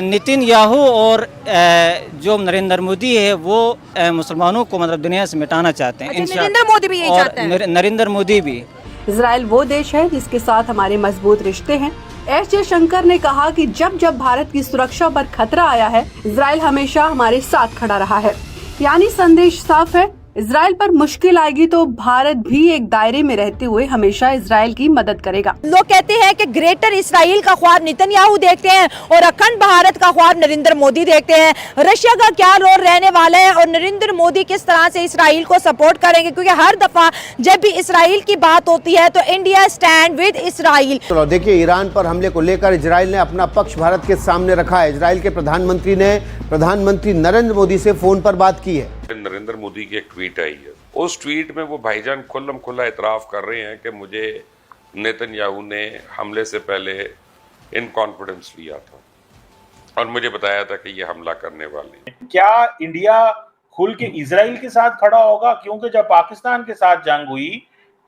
Nitin Yahoo और जो नरेंद्र मोदी है वो मुसलमानों को मतलब दुनिया से मिटाना चाहते हैं। नरेंद्र मोदी भी यही चाहते हैं। नरेंद्र मोदी भी। इजराइल वो देश है जिसके साथ हमारे मजबूत रिश्ते हैं। एस जयशंकर ने कहा कि जब जब भारत की सुरक्षा पर खतरा आया है, इजराइल हमेशा हमारे साथ खड़ा रहा है। यानी संदेश साफ है, इजराइल पर मुश्किल आएगी तो भारत भी एक दायरे में रहते हुए हमेशा इजराइल की मदद करेगा। लोग कहते हैं कि ग्रेटर इसराइल का ख्वाब नेतन्याहू देखते हैं और अखंड भारत का ख्वाब नरेंद्र मोदी देखते हैं। रशिया का क्या रोल रहने वाला है और नरेंद्र मोदी किस तरह से इसराइल को सपोर्ट करेंगे, क्योंकि हर दफा जब भी इसराइल की बात होती है तो इंडिया स्टैंड विद इसराइल। चलो देखिए, ईरान पर हमले को लेकर इजराइल ने अपना पक्ष भारत के सामने रखा है। इजराइल के प्रधानमंत्री ने प्रधानमंत्री नरेंद्र मोदी से फोन पर बात की है। नरेंद्र मोदी की एक ट्वीट आई है, उस ट्वीट में वो भाईजान खुल्लम खुल्ला इतराफ कर रहे हैं कि मुझे नेतन्याहू ने हमले से पहले इन कॉन्फिडेंस लिया था और मुझे बताया था कि ये हमला करने वाले हैं। क्या इंडिया खुल के इजराइल के साथ खड़ा होगा? क्योंकि जब पाकिस्तान के साथ जंग हुई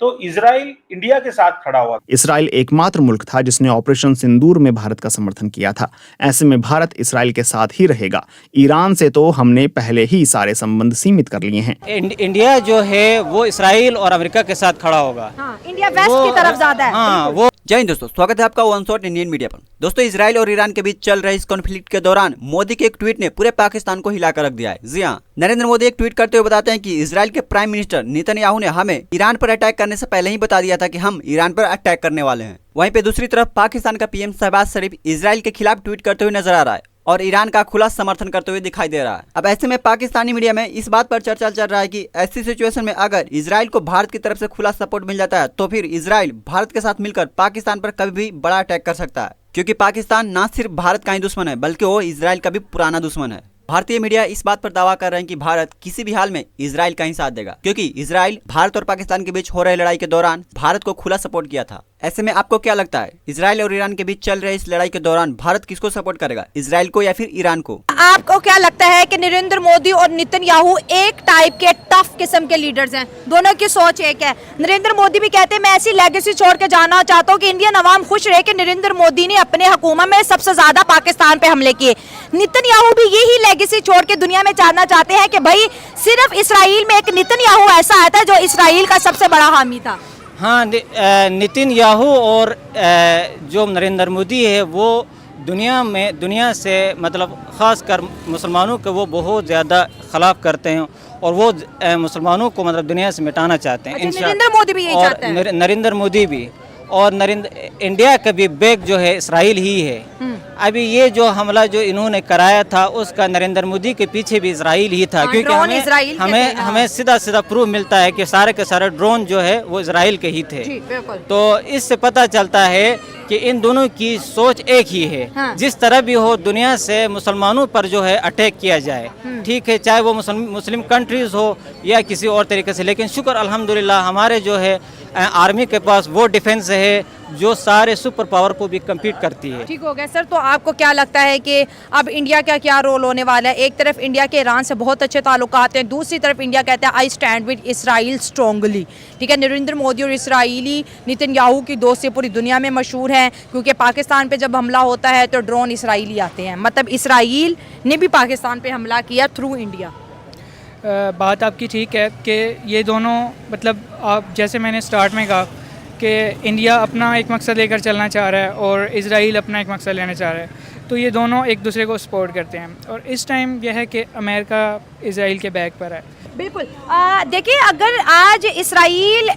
तो इजराइल इंडिया के साथ खड़ा हुआ। इजराइल एकमात्र मुल्क था जिसने ऑपरेशन सिंदूर में भारत का समर्थन किया था। ऐसे में भारत इजराइल के साथ ही रहेगा। ईरान से तो हमने पहले ही सारे संबंध सीमित कर लिए हैं। इंडिया जो है वो इजराइल और अमेरिका के साथ खड़ा होगा। इंडिया वेस्ट की तरफ ज्यादा है। वो जय हिंद दोस्तों, स्वागत है आपका वन शॉट इंडियन मीडिया पर। दोस्तों, इजराइल और ईरान के बीच चल रहे इस कॉन्फ्लिक्ट के दौरान मोदी के एक ट्वीट ने पूरे पाकिस्तान को हिलाकर रख दिया है। जी हां, नरेंद्र मोदी एक ट्वीट करते हुए बताते हैं कि इजराइल के प्राइम मिनिस्टर नेतन्याहू ने हमें ईरान पर अटैक करने से पहले ही बता दिया था कि हम ईरान पर अटैक करने वाले हैं। वहीं पे दूसरी तरफ पाकिस्तान का पीएम शहबाज शरीफ इजराइल के खिलाफ ट्वीट करते हुए नजर आ रहा है और ईरान का खुला समर्थन करते हुए दिखाई दे रहा है। अब ऐसे में पाकिस्तानी मीडिया में इस बात पर चर्चा चल रहा है कि ऐसी सिचुएशन में अगर इजराइल को भारत की तरफ से खुला सपोर्ट मिल जाता है तो फिर इजराइल भारत के साथ मिलकर पाकिस्तान पर कभी भी बड़ा अटैक कर सकता है, क्योंकि पाकिस्तान ना सिर्फ भारत का ही दुश्मन है बल्कि वो इजराइल का भी पुराना दुश्मन है। भारतीय मीडिया इस बात पर दावा कर रहे हैं कि भारत किसी भी हाल में इजराइल का ही साथ देगा, क्योंकि इजराइल भारत और पाकिस्तान के बीच हो रही लड़ाई के दौरान भारत को खुला सपोर्ट किया था। ऐसे में आपको क्या लगता है, इजराइल और ईरान के बीच चल रहे इस लड़ाई के दौरान भारत किसको सपोर्ट करेगा, इजराइल को या फिर ईरान को? आपको क्या लगता है कि नरेंद्र मोदी और नेतन्याहू एक टाइप के टफ किस्म के लीडर्स हैं? दोनों की सोच एक है। नरेंद्र मोदी भी कहते हैं मैं ऐसी लेगेसी छोड़ के जाना चाहता हूँ कि इंडियन अवाम खुश रहे कि नरेंद्र मोदी ने अपने हुकूमत में सबसे ज्यादा पाकिस्तान पे हमले किए। नेतन्याहू भी यही लेगेसी छोड़ के दुनिया में जानना चाहते हैं कि भाई सिर्फ इसराइल में एक नेतन्याहू ऐसा आया था जो इसराइल का सबसे बड़ा हामी था। हाँ, नितिन याहू और जो नरेंद्र मोदी है वो दुनिया से मतलब ख़ास कर मुसलमानों के वो बहुत ज़्यादा खिलाफ करते हैं और वो मुसलमानों को मतलब दुनिया से मिटाना चाहते हैं। नरेंद्र मोदी भी यही चाहते हैं। नरेंद्र मोदी भी और इंडिया का भी बैक जो है इसराइल ही है। अभी ये जो हमला जो इन्होंने कराया था उसका नरेंद्र मोदी के पीछे भी इसराइल ही था, क्योंकि हमें सीधा प्रूफ मिलता है कि सारे के सारे ड्रोन जो है वो इसराइल के ही थे। तो इससे पता चलता है कि इन दोनों की सोच एक ही है। हाँ। जिस तरह भी हो दुनिया से मुसलमानों पर जो है अटैक किया जाए, ठीक है, चाहे वो मुस्लिम कंट्रीज हो या किसी और तरीके से, लेकिन शुक्र अल्हम्दुलिल्लाह हमारे जो है आर्मी के पास वो डिफेंस है जो सारे सुपर पावर को भी कम्पीट करती है। ठीक हो गया सर। तो आपको क्या लगता है कि अब इंडिया का क्या रोल होने वाला है? एक तरफ इंडिया के ईरान से बहुत अच्छे ताल्लुकात हैं, दूसरी तरफ इंडिया कहता है I stand with Israel strongly. ठीक है, नरेंद्र मोदी और इसराइली नेतन्याहू की दोस्ती पूरी दुनिया में मशहूर है, क्योंकि पाकिस्तान पे जब हमला होता है तो ड्रोन इसराइली आते हैं। मतलब इसराइल ने भी पाकिस्तान पे हमला किया थ्रू इंडिया। बात आपकी ठीक है कि ये दोनों मतलब आप जैसे मैंने स्टार्ट में कहा कि इंडिया अपना एक मकसद लेकर चलना चाह रहा है और इजराइल अपना एक मकसद लेना चाह रहा है, तो ये दोनों एक दूसरे को सपोर्ट करते हैं और इस टाइम यह है कि अमेरिका इजराइल के बैक पर है। बिल्कुल। देखिए, अगर आज इसराइल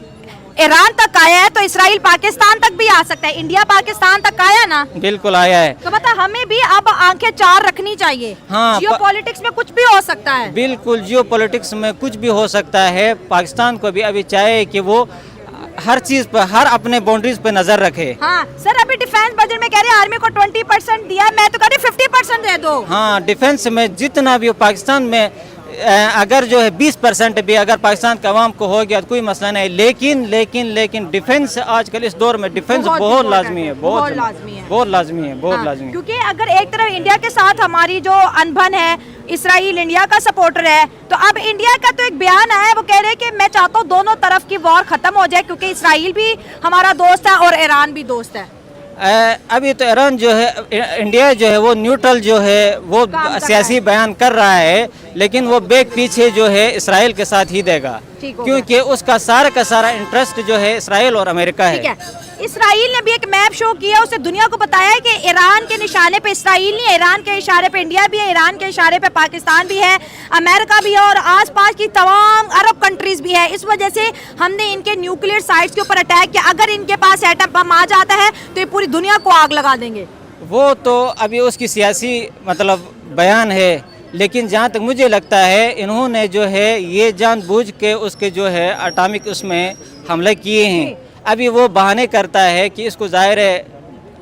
ईरान तक आया है तो इसराइल पाकिस्तान तक भी आ सकता है। इंडिया पाकिस्तान तक आया ना? बिल्कुल आया है। तो मतलब हमें भी अब आंखें चार रखनी चाहिए। हाँ, जियोपॉलिटिक्स में कुछ भी हो सकता है। बिल्कुल, जियोपॉलिटिक्स में कुछ भी हो सकता है। पाकिस्तान को भी अभी चाहिए कि वो हर चीज पर, हर अपने बाउंड्रीज पे नजर रखे। हाँ सर, अभी डिफेंस बजट में कह रहे हैं आर्मी को 20% दिया, मैं तो कह रही 50% दे दो। हाँ, डिफेंस में जितना भी पाकिस्तान में अगर जो है 20% भी अगर पाकिस्तान के अवाम को हो गया तो कोई मसला नहीं, लेकिन डिफेंस आजकल इस दौर में डिफेंस बहुत लाजमी है, बहुत लाजमी है। क्योंकि अगर एक तरफ इंडिया के साथ हमारी जो अनबन है, इसराइल इंडिया का सपोर्टर है, तो अब इंडिया का तो एक बयान आया है, वो कह रहे हैं कि मैं चाहता हूँ दोनों तरफ की वॉर खत्म हो जाए, क्योंकि इसराइल भी हमारा दोस्त है और ईरान भी दोस्त है। अभी तो ईरान जो है, इंडिया जो है वो न्यूट्रल जो है वो सियासी बयान कर रहा है, लेकिन वो बैग पीछे जो है इसराइल के साथ ही देगा, क्योंकि उसका सारा का सारा इंटरेस्ट जो है इसराइल और अमेरिका है। इसराइल ने भी एक मैप शो किया, उसने दुनिया को बताया है कि ईरान के निशाने पे इसराइल नहीं है, ईरान के इशारे पे इंडिया भी है, ईरान के इशारे पे पाकिस्तान भी है, अमेरिका भी है और आसपास की तमाम अरब कंट्रीज भी है। इस वजह से हमने इनके न्यूक्लियर साइट्स के ऊपर अटैक किया। अगर इनके पास एटम बम आ जाता है तो ये पूरी दुनिया को आग लगा देंगे। वो तो अभी उसकी सियासी मतलब बयान है, लेकिन जहाँ तक मुझे लगता है इन्होंने जो है ये जानबूझ के उसके जो है एटॉमिक उसमें हमले किए हैं। अभी वो बहाने करता है कि इसको जाहिर है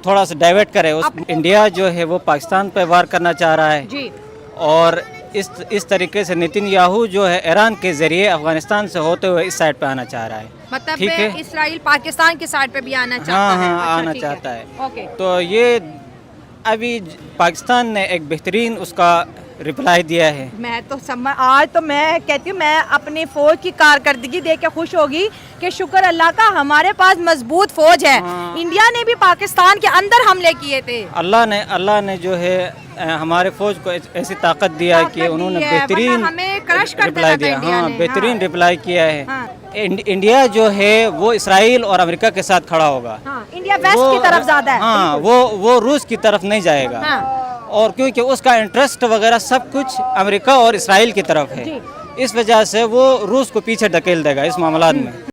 थोड़ा सा डाइवर्ट करे। इंडिया जो है वो पाकिस्तान पर वार करना चाह रहा है जी। और इस तरीके से नेतन्याहू जो है ईरान के जरिए अफगानिस्तान से होते हुए इस साइड पे आना चाह रहा है। मतलब ठीक है, इसराइल पाकिस्तान के साइड पे भी आना चाहता हाँ है। हाँ, आना ठीक चाहता है। ओके। तो ये अभी पाकिस्तान ने एक बेहतरीन उसका रिप्लाई दिया है। मैं तो आज तो मैं कहती हूँ मैं अपनी फौज की कारकर्दगी देख के खुश होगी कि शुक्र अल्लाह का हमारे पास मजबूत फौज है। इंडिया ने भी पाकिस्तान के अंदर हमले किए थे। अल्लाह ने जो है हमारे फौज को ऐसी ताकत दिया है कि उन्होंने बेहतरीन रिप्लाई दिया। हाँ, बेहतरीन रिप्लाई किया है। इंडिया जो है वो इसराइल और अमेरिका के साथ खड़ा होगा। इंडिया वेस्ट की तरफ ज्यादा है। हाँ, वो रूस की तरफ नहीं जाएगा। और क्योंकि उसका इंटरेस्ट वगैरह सब कुछ अमेरिका और इसराइल की तरफ है, इस वजह से वो रूस को पीछे धकेल देगा इस मामला में।